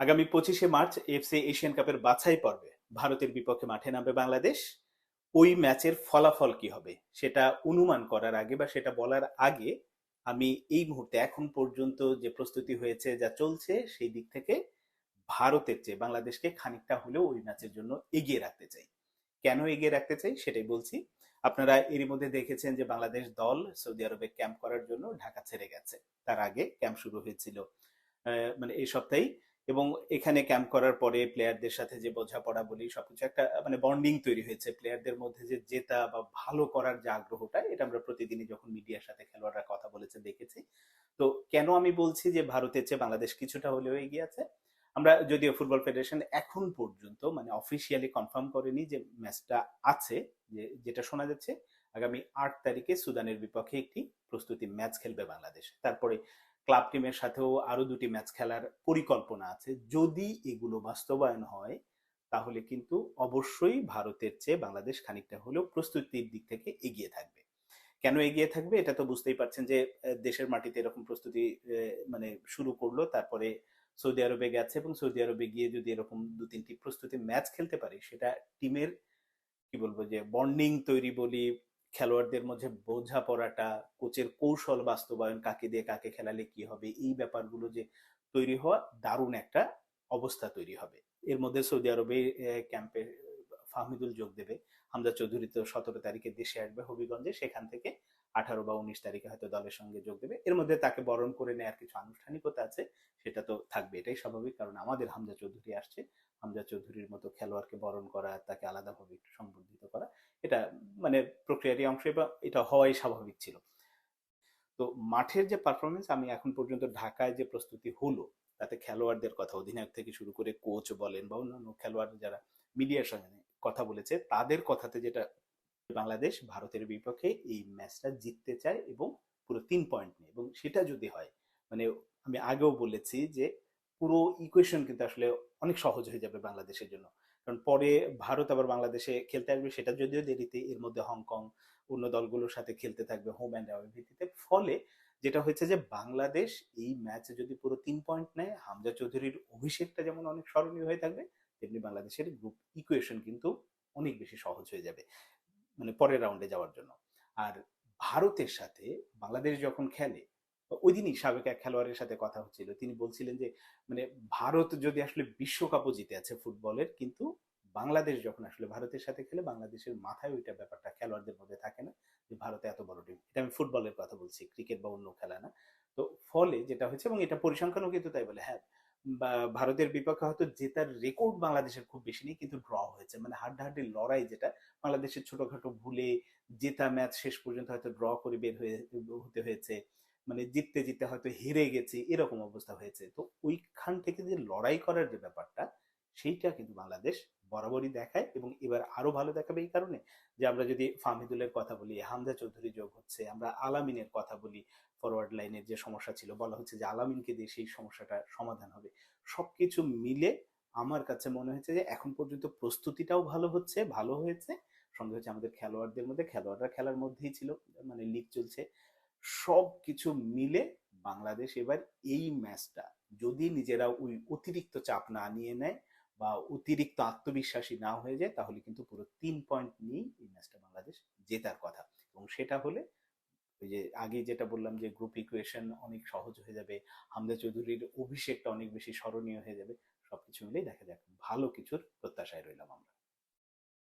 আগামী 25শে March AFC Asian কাপের বাছাই পর্বে ভারতের বিপক্ষে মাঠে নামবে বাংলাদেশ। ওই ম্যাচের ফলাফল কি হবে সেটা অনুমান করার আগে বা সেটা বলার আগে আমি এই মুহূর্তে এখন পর্যন্ত যে প্রস্তুতি হয়েছে যা চলছে সেই দিক থেকে ভারতের চেয়ে বাংলাদেশকে খানিকটা হলেও ওই ম্যাচের জন্য এগিয়ে রাখতে চাই। কেন এগিয়ে রাখতে চাই সেটাই বলছি। আপনারা এরই মধ্যে দেখেছেন যে বাংলাদেশ দল সৌদি আরবে ক্যাম্প করার জন্য ঢাকা ছেড়ে গেছে। তার আগে ক্যাম্প শুরু হয়েছিল মানে এই সপ্তাহেই। এবং এখানে ক্যাম্প করার পরে প্লেয়ারদের সাথে যে বোঝাপড়া বলি সবকিছু একটা মানে বন্ডিং তৈরি হয়েছে প্লেয়ারদের মধ্যে, যে জেতা বা ভালো করার যে আগ্রহটা, এটা আমরা প্রতিদিনই যখন মিডিয়ার সাথে খেলোয়াড়রা কথা বলেছে দেখেছি। তো কেন আমি বলছি যে ভারতের চেয়ে বাংলাদেশ কিছুটা হলেও এগিয়ে আছে? আমরা যদিও ফুটবল ফেডারেশন এখন পর্যন্ত মানে অফিসিয়ালি কনফার্ম করেনি যে ম্যাচটা আছে, যেটা শোনা যাচ্ছে আগামী 8 তারিখে সুদানের বিপক্ষে একটি প্রস্তুতি ম্যাচ খেলবে বাংলাদেশ। তারপরে ক্লাব টিমের সাথেও আরো 2টি ম্যাচ খেলার পরিকল্পনা আছে। যদি এগুলো বাস্তবায়ন হয় তাহলে কিন্তু অবশ্যই ভারতের চেয়ে বাংলাদেশ খানিকটা হলেও প্রস্তুতির দিক থেকে এগিয়ে থাকবে। কেন এগিয়ে থাকবে এটা তো বুঝতেই পারছেন যে দেশের মাটিতে এরকম প্রস্তুতি মানে শুরু করলো, তারপরে সৌদি আরবে গেছে এবং সৌদি আরবে গিয়ে যদি এরকম 2-3টি প্রস্তুতি ম্যাচ খেলতে পারে সেটা টিমের কি বলবো যে বন্ডিং তৈরি বলি, খেলোয়াড়দের মধ্যে বোঝাপড়াটা, কোচের কৌশল বাস্তবায়ন, কাকে দিয়ে কাকে খেলালে কি হবে, এই ব্যাপারগুলো যে তৈরি হওয়া, দারুণ একটা অবস্থা তৈরি হবে। এর মধ্যে সৌদি আরবে ক্যাম্পে ফাহমিদুল যোগ দেবে। হামজা চৌধুরী তো 17 তারিখে দেশে আসবে হবিগঞ্জে, সেখান থেকে 18 বা 19 তারিখে হয়তো দলের সঙ্গে যোগ দেবে। এর মধ্যে তাকে বরণ করে নেওয়ার কিছু আনুষ্ঠানিকতা আছে, সেটা তো থাকবে, এটাই স্বাভাবিক, কারণ আমাদের হামজা চৌধুরী আসছে। হামজা চৌধুরীর মতো খেলোয়াড়কে বরণ করা, তাকে আলাদাভাবে একটু সংবর্ধিত করা, এটা মানে প্রক্রিয়ারই অংশ এবং এটা হওয়াই স্বাভাবিক ছিল। তো মাঠের যে পারফরমেন্স, আমি এখন পর্যন্ত ঢাকায় যে প্রস্তুতি হলো তাতে খেলোয়াড়দের কথা, অধিনায়ক থেকে শুরু করে কোচ বলেন বা অন্যান্য খেলোয়াড় যারা মিডিয়ার সঙ্গে কথা বলেছে তাদের কথাতে যেটা, বাংলাদেশ ভারতের বিপক্ষে এই ম্যাচটা জিততে চায় এবং পুরো 3 পয়েন্ট নিয়ে, এবং সেটা যদি হয় মানে আমি আগেও বলেছি যে পুরো ইকুয়েশন কিন্তু আসলে অনেক সহজ হয়ে যাবে বাংলাদেশের জন্য। কারণ পরে ভারত আবার বাংলাদেশে খেলতে আসবে, সেটা যদিও দেরিতে, এর মধ্যে হংকং অন্য দলগুলোর সাথে খেলতে থাকবে হোম অ্যান্ড অ্যাওয়ে ভিত্তিতে। ফলে যেটা হয়েছে যে বাংলাদেশ এই ম্যাচে যদি পুরো 3 পয়েন্ট নেয়, হামজা চৌধুরীর অভিষেকটা যেমন অনেক স্মরণীয় হয়ে থাকবে, তেমনি বাংলাদেশের গ্রুপ ইকুয়েশন কিন্তু অনেক বেশি সহজ হয়ে যাবে মানে পরের রাউন্ডে যাওয়ার জন্য। আর ভারতের সাথে বাংলাদেশ যখন খেলে, ওই দিনই সাবেক এক খেলোয়াড়ের সাথে কথা হচ্ছিল, তিনি বলছিলেন যে মানে ভারত যদি আসলে বিশ্বকাপও জিতে আছে ফুটবলের, কিন্তু বাংলাদেশ যখন আসলে ভারতের সাথে খেলে বাংলাদেশের মাথায় ওইটা ব্যাপারটা খেলোয়াড়দের মধ্যে থাকে না যে ভারতে এত বড় টিম। এটা আমি ফুটবলের কথা বলছি, ক্রিকেট বা অন্য খেলা না। তো ফলে যেটা হচ্ছে, এবং এটা পরিসংখ্যানও কিন্তু তাই বলে, হ্যাঁ বা ভারতের বিপক্ষে হয়তো জেতার রেকর্ড বাংলাদেশের খুব বেশি নেই, কিন্তু ড্র হয়েছে, মানে হাড্ডাহাড্ডি লড়াই, যেটা বাংলাদেশের ছোটখাটো ভুলে জেতা ম্যাচ শেষ পর্যন্ত হয়তো ড্র করে বের হয়ে হতে হয়েছে, মানে জিততে জিততে হয়তো হেরে গেছে, এরকম অবস্থা হয়েছে। তো ওইখান থেকে যে লড়াই করার যে ব্যাপারটা, সেইটা কিন্তু বাংলাদেশ বরাবরই দেখায়, এবং এবার আরো ভালো দেখাবে এই কারণে যে আমরা যদি ফাহমিদুলের কথা বলি, হামজা চৌধুরী যোগ হচ্ছে, আমরা আলামিনের কথা বলি, ফরওয়ার্ড লাইনের যে সমস্যা ছিল, বলা হচ্ছে যে আলামিনকে দিয়ে সেই সমস্যাটা সমাধান হবে। সবকিছু মিলে আমার কাছে মনে হয়েছে যে এখন পর্যন্ত প্রস্তুতিটাও ভালো হচ্ছে, ভালো হয়েছে। সঙ্গে হচ্ছে আমাদের খেলোয়াড়দের মধ্যে, খেলোয়াড়রা খেলার মধ্যেই ছিল, মানে লিগ চলছে, সব কিছু মিলে বাংলাদেশ এবার এই ম্যাচটা যদি নিজেরা ওই অতিরিক্ত চাপ না নিয়ে নেয় বা অতিরিক্ত আত্মবিশ্বাসী না হয়ে যায়, তাহলে কিন্তু পুরো 3 পয়েন্ট নিয়েই এই ম্যাচটা বাংলাদেশ জেতার কথা। এবং সেটা হলে ওই যে আগে যেটা বললাম যে গ্রুপ ইকুয়েশন অনেক সহজ হয়ে যাবে, হামজা চৌধুরীর অভিষেকটা অনেক বেশি স্মরণীয় হয়ে যাবে, সবকিছু মিলেই দেখা যাক, ভালো কিছুর প্রত্যাশায় রইলাম আমরা।